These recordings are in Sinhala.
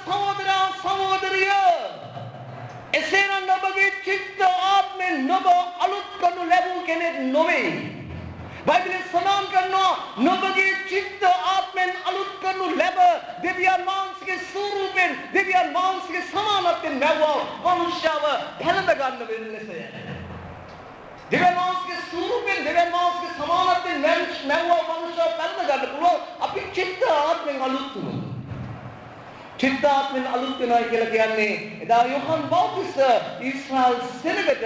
සහෝදරයා සහෝදරිය එසේනම් ඔබගේ චිත්ත ආත්මෙන් ඔබ අලුත් කරනු ලැබූ කෙනෙක් නොවේ. බයිබලයේ සඳහන් කරනවා ඔබගේ චිත්ත ආත්මෙන් අලුත් කරනු ලැබ දෙවියන් වහන්සේගේ ස්වරූපෙන් දෙවියන් වහන්සේගේ සමානත්වයෙන් ලැබුවා මනුෂ්‍යව පැලඳ ගන්න වෙන ලෙසය. දෙවියන් වහන්සේගේ ස්වරූපෙන් දෙවියන් වහන්සේගේ සමානත්වයෙන් ලැබුවා මනුෂ්‍යව පැලඳ ගන්න පුළුවන් අපි චිත්ත ආත්මෙන් අලුත් වුණා. චිත්තාත්මෙන් අලුත් වෙනවා කියලා කියන්නේ එදා යෝහන් බෞතිස්ත ඊශ්‍රායල් සෙනගට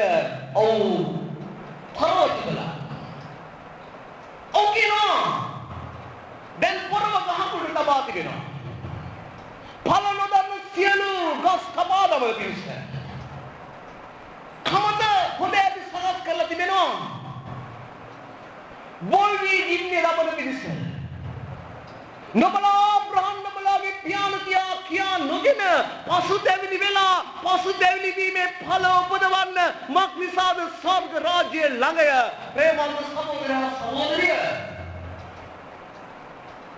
පරවතිකලා. ඔකිනවා දැන් පොරව ගහකුඩ තබා තිබෙනවා. පල නොදන්න සියලු ගස් කපා දමන පිණිස. කමත හොඳ ඇති සකස් කරලා තිබෙනවා. බොල් වී ඉන්නේ ලබන පිණිස. නොබලා අබ්‍රහම් නොබලාගේ පියාණෝ කියා නොගෙන පසුතැවිලි වෙලා පසුතැවිලි වීමේ ඵල උපදවන්න මක් නිසාද ස්වර්ග රාජ්‍ය ළඟය ප්‍රේමවන්ත සහෝදරයා සහෝදරිය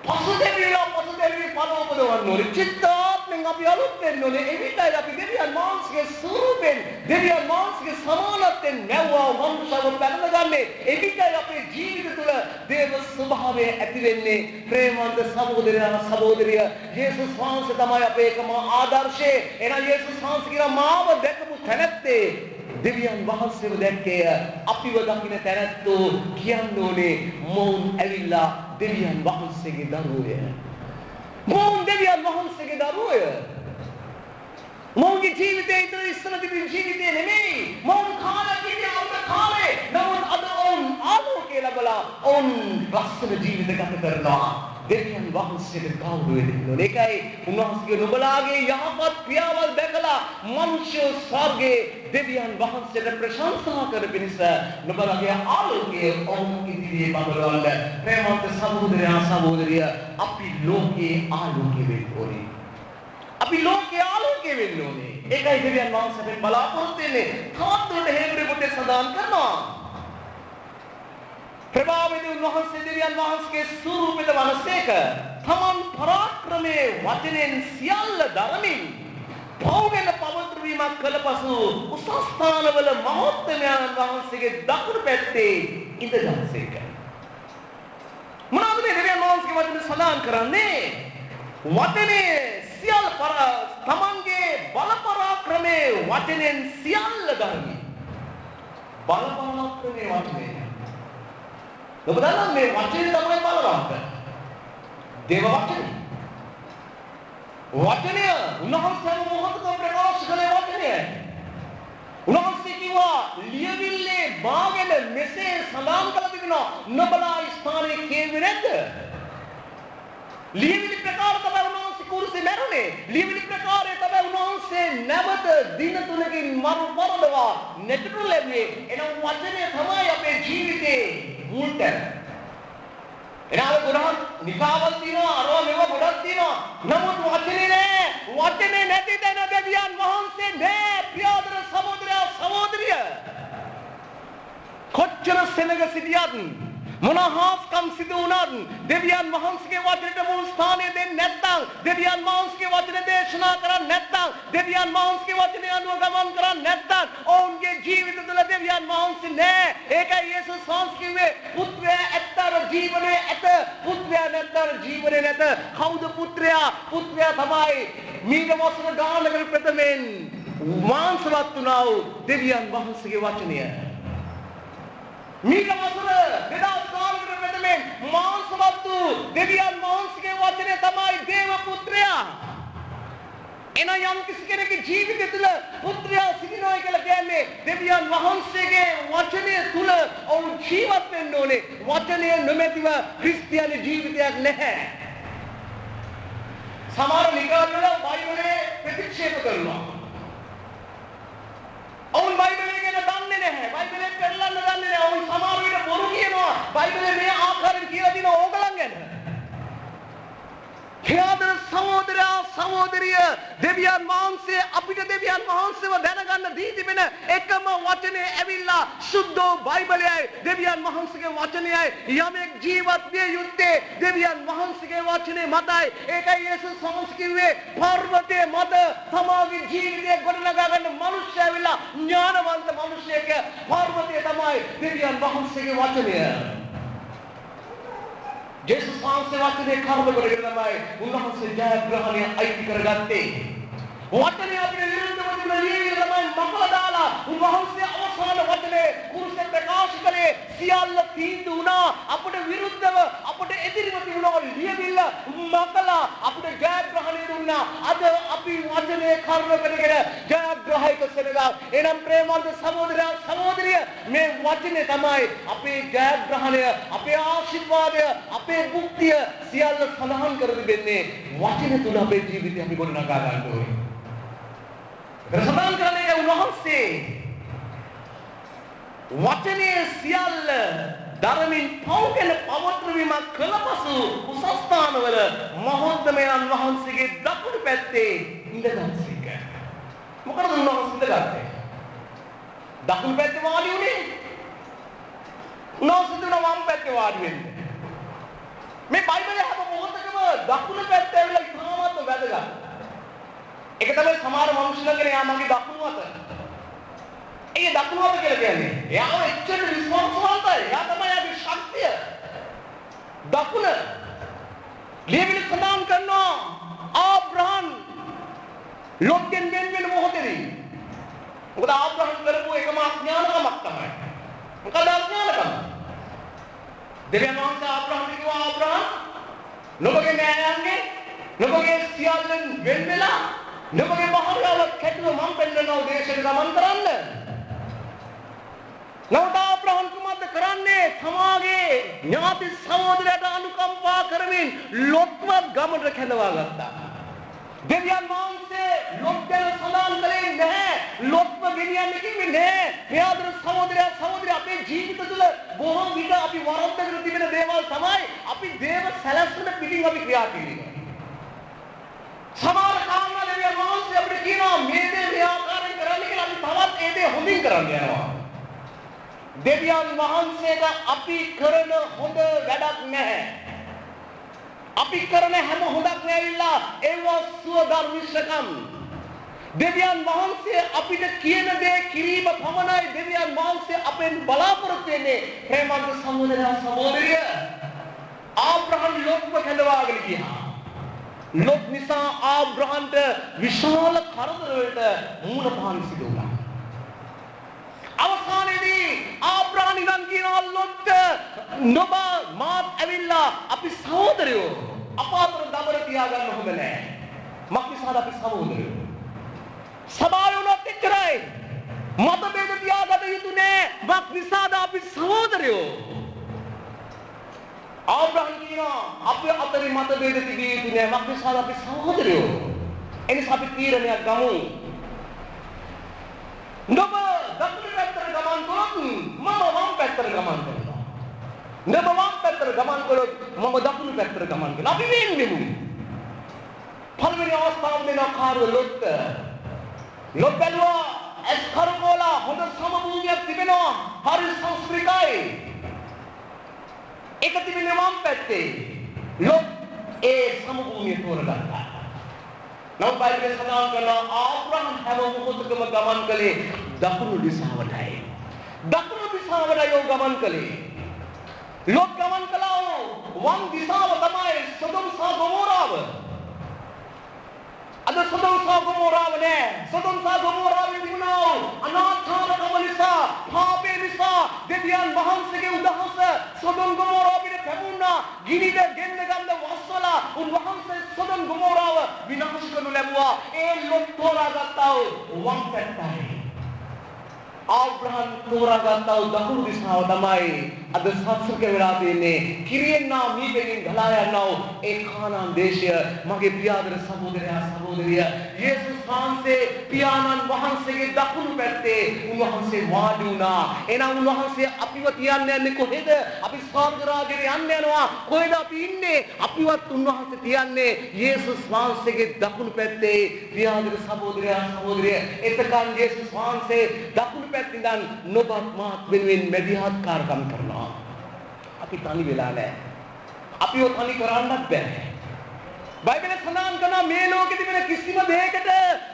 පසුතැවිලි ඵල උපදවන්න ඕනේ චිත්තාත්මෙන් අපි අලුත් වෙන්න ඕනේ එවිටයි අපි දෙවියන් වහන්සේගේ ස්වරූපෙන් දෙවියන් වහන්සේගේ සමානත්වයෙන් නැවුවා වංශව පැනගන්නේ එවිටයි අපේ ජීවිත තුළ දේව ස්වභාවය ඇති වෙන්නේ ප්‍රේමවන්ත සහෝදරයා සහෝදරිය යේසුස් වහන්සේ තමයි අපේ එකම ආදර්ශය එහෙනම් යේසුස් වහන්සේ කියලා මාව දැකපු තැනැත්තේ දෙවියන් වහන්සේව දැක්කේ අපිව දකින්න තැනැත්තෝ කියන්න ඕනේ මොවුන් ඇවිල්ලා දෙවියන් වහන්සේගේ දරුවෝය මොවුන් දෙවියන් වහන්සේගේ දරුවෝය මොවුන්ගේ ජීවිතේ ඉතල ඉස්සර තිබුණු ජීවිතේ නෙමෙයි මොවුන් කාලේ නමුත් අද ඔවුන් ආලෝකය ලැබලා ඔවුන් ලස්සන ජීවිත ගත කරනවා දෙවියන් වහන්සේට ගෞරවය දෙන්න ඕනේ ඒකයි උන්වහන්සේගේ නුඹලාගේ යහපත් ක්‍රියාවල් දැකලා මනුෂ්‍ය ස්වර්ගයේ දෙවියන් වහන්සේට ප්‍රශංසා කර පිණිස නුඹලාගේ ආලෝකය ඔවුන් ඉදිරියේ බබලවන්න ප්‍රේමවන්ත සහෝදරයා සහෝදරිය අපි ලෝකයේ ආලෝකය වෙන්න ඕනේ අපි ලෝකයේ ආලෝකය වෙන්න ඕනේ ඒකයි දෙවියන් වහන්සේට බලාපොරොත්තු වෙන්නේ තාත්තට හේබ්‍රේ පොතේ සඳහන් කරනවා ප්‍රභාවදී උන්වහන්සේ දෙවියන් වහන්සේගේ ස්වරූපෙට වනසේක තමන් පරාක්‍රමයේ වචනෙන් සියල්ල දරමින් පෞගෙන පවත්වීමක් කළ පසු උසස් ස්ථානවල මහෝත්තමයන් වහන්සේගේ දකුණු පැත්තේ ඉඳගත්සේක මොනවද මේ දෙවියන් වහන්සේගේ වචනේ සඳහන් කරන්නේ වචනේ සියල්ල තමන්ගේ බල පරාක්‍රමයේ වචනෙන් සියල්ල දරමින් බල පරාක්‍රමයේ වචනේ ඔබ දන්නා මේ වචනේ තමයි බලවත්. දේව වචනේ. වචනය උන්වහන්සේ මොහොතක ප්‍රකාශ කළේ වචනය. උන්වහන්සේ කිව්වා ලියවිල්ලේ බාගෙන මෙසේ සඳහන් කළ තිබෙනවා නොබලා ස්ථානයේ කියුවේ නැද්ද? ලියවිලි ප්‍රකාර තමයි උන්වහන්සේ කුරුසේ මැරුණේ. ලියවිලි ප්‍රකාරය තමයි උන්වහන්සේ නැවත දින 3කින් මරු පරලවා නැටු ලැබුවේ. එනම් වචනය තමයි අපේ ජීවිතේ මුල්ට එනවා ගුණවත් නිකාවල් තියෙනවා අරවා මේවා ගොඩක් තියෙනවා නමුත් වචනේ නෑ වචනේ නැති තැන දෙවියන් වහන්සේ නෑ ප්‍රියතර සහෝදරයා සහෝදරිය කොච්චර සෙනග සිටියත් මොනහාස්කම් සිදු වුණත් දෙවියන් වහන්සේගේ වචනට මුල් ස්ථානය දෙන්නේ නැත්නම් දෙවියන් වහන්සේගේ වචන දේශනා කරන්නේ නැත්නම් දෙවියන් වහන්සේගේ වචනය අනුව ගමන් කරන්නේ නැත්නම් ඔවුන්ගේ ජීවිත තුළ දෙවියන් වහන්සේ නැහැ ඒකයි යේසුස් වහන්සේ කිව්වේ පුත්‍රයා ඇත්තර ජීවනයේ ඇත පුත්‍රයා නැත්තර ජීවනයේ නැත කවුද පුත්‍රයා පුත්‍රයා තමයි මීට වසර ගානකට ප්‍රථමයෙන් මාංශවත් වුණා වූ දෙවියන් වහන්සේගේ වචනය මීට වසර 2000 ප්‍රථමයෙන් මාංශවත් වූ දෙවියන් වහන්සේගේ වචනය තමයි දේව පුත්‍රයා එන යම් කිසි කෙනෙකුගේ ජීවිතය තුළ පුත්‍රයා සිටිනවා කියලා කියන්නේ දෙවියන් වහන්සේගේ වචනය තුළ ඔවුන් ජීවත් වෙන්න ඕනේ වචනය නොමැතිව ක්‍රිස්තියානි ජීවිතයක් නැහැ සමහර නිකායවල බයිබලයේ ප්‍රතික්ෂේප කරනවා ඔවුන් බයිබලය ගැන දන්නේ නැහැ බයිබලය පෙරලන්න දන්නේ නැහැ ඔවුන් සමහර විට බොරු කියනවා බයිබලයේ මේ ආකාරයෙන් කියලා දින ඕගලන් ගැන ක්‍රියාදර සහෝදරයා සහෝදරිය දෙවියන් වහන්සේ අපිට දෙවියන් වහන්සේව දැනගන්න දී තිබෙන එකම වචනේ ඇවිල්ලා සුද්ධ බයිබලයයි දෙවියන් වහන්සේගේ වචනයයි යමෙක් ජීවත් විය යුත්තේ දෙවියන් වහන්සේගේ වචනේ මතයි. ඒකයි යේසුස් වහන්සේ කිව්වේ පර්වතයේ මත තමාගේ ජීවිතය ගොඩනගා ගන්න මිනිස්සු ඇවිල්ලා ඥානවන්ත මිනිස්සෙක් පර්වතයේ තමයි දෙවියන් වහන්සේගේ වචනය. යේසුස් වහන්සේ වචනේ කර්ම කරගෙන තමයි උන්වහන්සේ ජයග්‍රහණය අයිති කරගත්තේ. වචනේ අපිට විරුද්ධව තිබෙන ලියවිල්ල තමයි මකලා දාලා උන්වහන්සේ අවසාන වචනේ කුරුසේ ප්‍රකාශ කළේ සියල්ල තීන්දුව වුණා. අපට විරුද්ධව අපට එදිරිව තිබුණා ලියවිල්ල මකලා අපට ජයග්‍රහණය දුන්නා. අද අපි වචනේ කර්ම කරගෙන ජයග්‍රහයක සෙනගා. එනම් ප්‍රේමවන්ත සහෝදරයා සහෝදරිය මේ වචනේ තමයි අපේ ජයග්‍රහණය, අපේ ආශිර්වාදය, අපේ මුක්තිය සියල්ල සඳහන් කර දෙන්නේ. වචනේ තුල අපේ ජීවිතය අපි ගොඩනගා ගන්න ඕනේ. සඳහන් කරන්නේ උන්වහන්සේ වචනේ සියල්ල ධර්මින් පෞගෙන පවත්වීමක් කළ පසු උසස් ස්ථානවල මහෝත්තමයන් වහන්සේගේ දකුණු පැත්තේ ඉඳගත්සේක. මොකද උන්වහන්සේ ඉඳගත්තේ? දකුණු පැත්තේ වාඩි වුණේ. උන්වහන්සේ දුන වම් පැත්තේ වාඩි වෙන්නේ. මේ බයිබලයේ හැම මොහොතකම දකුණු පැත්තේ ඇවිල්ලා ඉතාමත් වැදගත්. ඒක තමයි සමහර මිනිස්සුන්ගේ යා මගේ දකුණු අත. ඒ දකුණු අත කියලා කියන්නේ. එයාව එච්චර විශ්වාසවන්තයි. එයා තමයි යාගේ ශක්තිය. දකුණ ලියවිලි සඳහන් කරනවා ආබ්‍රහම් ලොත්ගෙන් වෙන මොහොතේදී. මොකද ආබ්‍රහම් කරපු එකම අඥානකමක් තමයි. මොකද අඥානකම? දෙවියන් වහන්සේ ආබ්‍රහම් කිව්වා ආබ්‍රහම් නුඹගේ නෑයන්ගේ නුඹගේ සියල්ලන් වෙන් වෙලා නුඹගේ මහරාවක් කැටුව මම පෙන්නනවා දේශයට ගමන් කරන්න. නමුත් ආබ්‍රහම් කුමක්ද කරන්නේ? තමාගේ ඥාති සහෝදරයට අනුකම්පා කරමින් ලොත්ව ගමනට කැඳවා ගත්තා. දෙවියන් වහන්සේ ලොත් ගැන සඳහන් කළේ නැහැ. ලොත්ව ගෙනියන්න කිව්වේ නැහැ. මෙයාදර සහෝදරයා සහෝදරිය අපේ ජීවිත තුළ බොහෝ විට අපි වරද්දගෙන තිබෙන දේවල් තමයි අපි දේව සැලැස්මට පිටින් අපි ක්‍රියා කිරීම. සමහර කාරණා දෙවියන් වහන්සේ අපිට කියනවා මේ දේ මේ ආකාරයෙන් කරන්න කියලා අපි තවත් ඒ දේ හොඳින් කරන්න යනවා. දෙවියන් වහන්සේට අපි කරන හොඳ වැඩක් නැහැ. අපි කරන හැම හොඳක් නැවිලා ඒව සුවදර්ශකම්. දෙවියන් වහන්සේ අපිට කියන දේ කිරීම පමණයි දෙවියන් වහන්සේ අපෙන් බලාපොරොත්තු වෙන්නේ. ප්‍රේමවන්ත සහෝදරයා සහෝදරිය ආබ්‍රහම් ලොත්ව කැඳවාගෙන ගියා. ලොත් නිසා ආබ්‍රහම්ට විශාල කරදර වලට මුහුණ පාන්න සිදු වුණා. අවසානයේදී ආබ්‍රහම් ඉඳන් කියනවා ලොත්ට නොබ මාත් ඇවිල්ලා අපි සහෝදරයෝ අප අතර දබර තියාගන්න හොඳ නැහැ. මක්නිසාද අපි සහෝදරයෝ? සබාවේ උනත් එක්කරයි. මතභේද තියාගත යුතු නැහැ. මක්නිසාද අපි සහෝදරයෝ? ආබ්‍රහම් කියනවා අපි අතරේ මතභේද තිබිය යුතු නැහැ. මක්නිසාද අපි සහෝදරයෝ? එනිසා අපි තීරණයක් ගමු. නුඹ දකුණු පැත්තට ගමන් කළොත් මම වම් පැත්තට ගමන් කරනවා. නුඹ වම් පැත්තට ගමන් කළොත් මම දකුණු පැත්තට ගමන් කරනවා. අපි වෙන්නෙමු. පළවෙනි අවස්ථාව දෙන කාර්ය ලොත් බැලුවා එස්කරකෝලා හොඳ සමභූමියක් තිබෙනවා. හරි සංස්කෘතිකයි. ඒක තිබෙන්නේ වම් පැත්තේ. ලොත් ඒ සමභූමිය තෝරගත්තා. නමුත් බයිබලයේ සඳහන් කරනවා ආබ්‍රහම් හැම මොහොතකම ගමන් කළේ දකුණු දිශාවටයි. දකුණු දිශාවටයි ਉਹ ගමන් කළේ. ලොත් ගමන් කළා වම් දිශාව තමයි සොදොම් සහ ගොමෝරාව. අද සොදොම් සහ ගොමෝරාව නෑ. සොදොම් සහ ගොමෝරාවේ තිබුණා අනාථානකම නිසා, පාපේ නිසා දෙවියන් වහන්සේගේ උදහස සොදොම් ගොමෝරාව පිට පැමුණා. ගිනිද ගෙන්න ගන්න වස්වලා උන්වහන්සේ සොදොම් ගොමෝරාව විනාශ කරනු ලැබුවා. ඒ ලොත් තෝරාගත්තා වම් පැත්තයි. ආබ්‍රහම් තෝරාගත්තා වූ දකුණු දිශාව තමයි අද සත්සුක වෙලා තියෙන්නේ. කිරියෙන්නා මීපෙකින් ගලා යනවා වූ ඒ කානාන් දේශය. මගේ පියාදර සහෝදරයා සහෝදරිය, යේසුස් වහන්සේ පියාණන් වහන්සේගේ දකුණු පැත්තේ උන්වහන්සේ වාඩි වුණා. එහෙනම් උන්වහන්සේ අපිව තියන්න යන්නේ කොහෙද? අපි ස්වර්ග රාජ්‍යෙට යන්න යනවා. කොහෙද අපි ඉන්නේ? අපිවත් උන්වහන්සේ තියන්නේ යේසුස් වහන්සේගේ දකුණු පැත්තේ. පියාදර සහෝදරයා සහෝදරිය, එතකන් යේසුස් වහන්සේ දකුණු පැත්තෙන් නොබත් මාත් වෙනුවෙන් මැදිහත් කාර්යම් කරනවා. අපි තනි වෙලා නැහැ. අපිව තනි කරන්නත් බෑ. බයිබලයේ සඳහන් කරනවා මේ ලෝකෙ තිබෙන කිසිම දෙයකට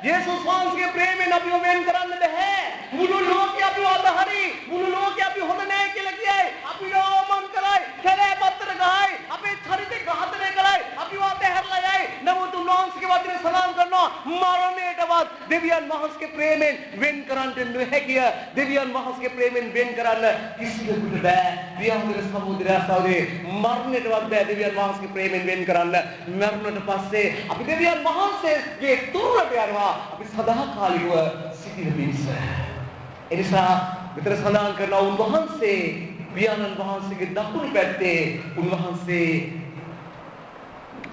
යේසුස් වහන්සේගේ ප්‍රේමයෙන් අපිව වෙන් කරන්න බෑ. මුළු ලෝකෙ අපිව අතහරි, මුළු ලෝකෙ අපි හොඳ නැහැ කියලා කියයි. අපි රෝමන් කරයි, කැලෑ පත්තර ගහයි, අපේ චරිතේ ඝාතනය කරයි, අපිව අතහැරලා යයි. නමුත් උන්වහන්සේගේ වචනේ සඳහන් කරනවා මරණයටවත් දෙවියන් වහන්සේගේ ප්‍රේමයෙන් වෙන් කරන්න නොහැකිය. දෙවියන් වහන්සේගේ ප්‍රේමයෙන් වෙන් කරන්න කිසිවෙකුට බෑ. පියාඹර සහෝදරයා සහෝදරිය, මරණයටවත් බෑ දෙවියන් වහන්සේගේ ප්‍රේමයෙන් වෙන් කරන්න. මරණයට පස්සේ අපි දෙවියන් වහන්සේගේ තුරට යනවා. අපි සදාකාලිකව සිටින පිණිස. එනිසා විතර සඳහන් කරනවා උන්වහන්සේ පියාණන් වහන්සේගේ දකුණු පැත්තේ උන්වහන්සේ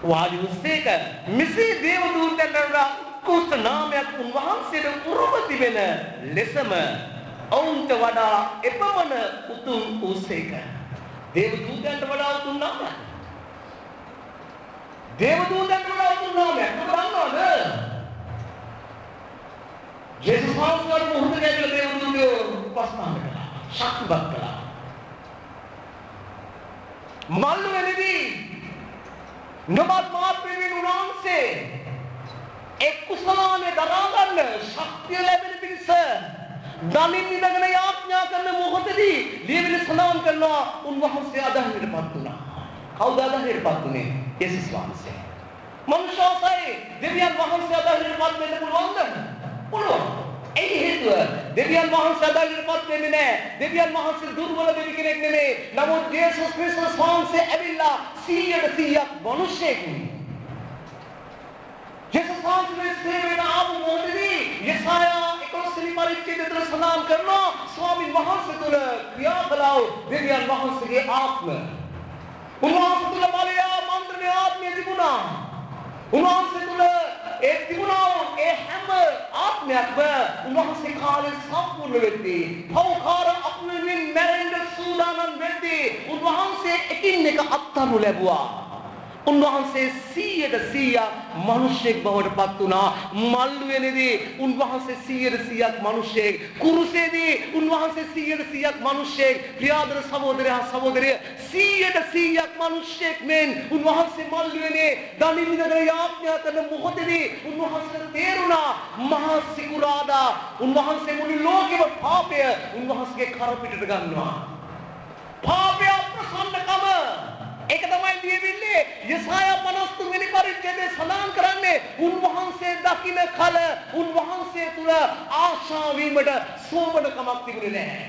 වාඩි වූසේක. මෙසේ දේව දූතයන්ට උත්කෘෂ්ඨ නාමයක් උන්වහන්සේට උරුම තිබෙන ලෙසම ඔවුන්ට වඩා එපමණ උතුම් වූසේක. දේව දූතයන්ට වඩා උතුම් නාමයක්. දේව දූතයන්ට වඩා උතුම් නාමයක්. ඔබ දන්නවද? යේසුස් වහන්සේට මුහුණ ගැටලා දේව දූතයෝ උපස්ථාන කළා. ශක්තිවත් කළා. මල්ලු වෙලදී නොබත් මාත් වෙනුවෙන් උන්වහන්සේ එක් කුසලානේ දරා ගන්න ශක්තිය ලැබෙන පිණිස දමින් ඉඳගෙන යාඥා කරන මොහොතදී ලියවිලි සඳහන් කරනවා උන්වහන්සේ අදහයටපත් වුණා. කවුද අදහයටපත් වුනේ? යේසුස් වහන්සේ. මනුෂ්‍යසයි දෙවියන් වහන්සේ අදහයටපත් වෙන්න පුළුවන්ද? පුළුවන්. ඒ හේතුව දෙවියන් වහන්සේ අදහයටපත් වෙන්නේ නැහැ. දෙවියන් වහන්සේ දුර්වල දෙවි කෙනෙක් නෙමෙයි. නමුත් යේසුස් ක්‍රිස්තුස් වහන්සේ ඇවිල්ලා 100% මිනිසෙකුයි. යේසුස් වහන්සේ සේවයට ආපු මොහොතේ යෙසායා 11 වෙනි පරිච්ඡේදය තුළ සඳහන් කරනවා ස්වාමීන් වහන්සේ තුළ ක්‍රියා කළා දෙවියන් වහන්සේගේ ආත්ම. උන්වහන්සේ තුළ බලය මන්ත්‍රණයේ ආත්මය තිබුණා. උන්වහන්සේ තුළ ඒ තිබුණා ඒ හැම ආත්මයක්ම උන්වහන්සේ කාලේ සම්පූර්ණ වෙද්දී පෞකාර අපුවෙන් මැරෙන්න සූදානම් වෙද්දී උන්වහන්සේ එකින් එක අත්හරු ලැබුවා. උන්වහන්සේ 100% මිනිසෙක් බවට පත් වුණා. මල්ලුවේදී උන්වහන්සේ 100% මිනිසෙක්. කුරුසේදී උන්වහන්සේ 100% මිනිසෙක්. ප්‍රියාදර සහෝදරයා සහෝදරිය 100% මිනිසෙක් මෙන් උන්වහන්සේ මල්ලුවේදී දනිමිනගෙන යාඥා කරන මොහොතේදී උන්වහන්සේට තේරුණා මහා සිකුරාදා උන්වහන්සේ මුළු ලෝකෙම පාපය උන්වහන්සේගේ කර පිටට ගන්නවා. පාපය ප්‍රසන්නකම ඒක තමයි ලියවිල්ලේ යෙසායා 53 වෙනි පරිච්ඡේදයේ සඳහන් කරන්නේ උන්වහන්සේ දකින්න කල උන්වහන්සේ තුල ආශා වීමට සෝබනකමක් තිබුණේ නැහැ.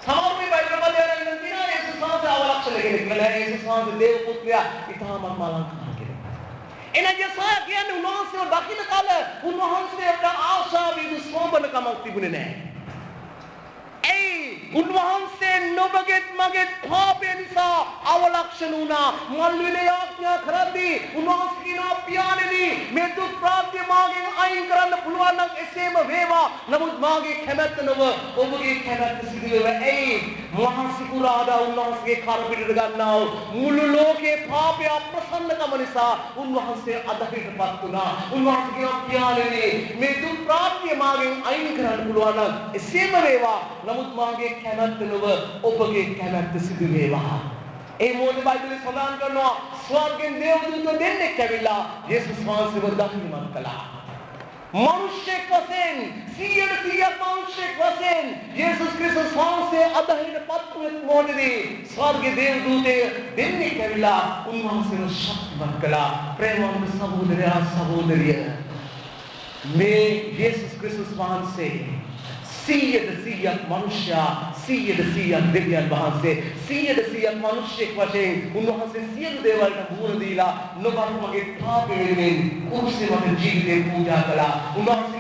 සමහර මේ බයිබල් පදයන් නම් කියනවා යේසුස් වහන්සේ අවලක්ෂණ කෙනෙක් කියලා. යේසුස් වහන්සේ දේව පුත්‍රයා ඊටමත් අලංකාර කෙනෙක්. එන යෙසායා කියන්නේ උන්වහන්සේව දකින්න කල උන්වහන්සේට ආශා වීම සෝබනකමක් තිබුණේ නැහැ. උන්වහන්සේ නොබගෙත් මගෙත් පාපය නිසා අවලක්ෂණ වුණා. මල්විලේ යාඥා කරද්දී උන්වහන්සේ කියනවා පියාණෙනි මේ දුක් ප්‍රාප්තිය මාගෙන් අයින් කරන්න පුළුවන් නම් එසේම වේවා. නමුත් මාගේ කැමැත්ත නොව ඔබගේ කැමැත්ත සිදු වේවා. එයි මහා සිකුරාදා උන්වහන්සේගේ කර පිටට ගන්නා මුළු ලෝකේ පාපය අප්‍රසන්නකම නිසා උන්වහන්සේ අදහිටපත් වුණා. උන්වහන්සේ කියනවා පියාණෙනි මේ දුක් ප්‍රාප්තිය මාගෙන් අයින් කරන්න පුළුවන් නම් එසේම වේවා. නමුත් මාගේ කැමැත්ත නොව ඔබගේ කැමැත්ත සිදු වේවා. ඒ මොහොතේ බයිබලයේ සඳහන් කරනවා ස්වර්ගෙන් දේවදූතයෝ දෙන්නෙක් ඇවිල්ලා යේසුස් වහන්සේව දකින්නමත් කළා. මිනිසෙක් වශයෙන් 100% මිනිසෙක් වශයෙන් යේසුස් ක්‍රිස්තුස් වහන්සේ අදහිනපත් වූ මොහොතේ ස්වර්ගයේ දේවදූතයෝ දෙන්නෙක් ඇවිල්ලා උන්වහන්සේව ශක්තිමත් කළා. ප්‍රේමවන්ත සහෝදරයා සහෝදරිය මේ යේසුස් ක්‍රිස්තුස් වහන්සේ 100% මනුෂ්‍යයා 100% දෙවියන් වහන්සේ 100% මිනිසෙක් වශයෙන් උන්වහන්සේ සියලු දේවල්ට මුහුණ දීලා නොබත් මගේ පාප වෙනුවෙන් කුරුසේ මත ජීවිතේ පූජා කළා. උන්වහන්සේ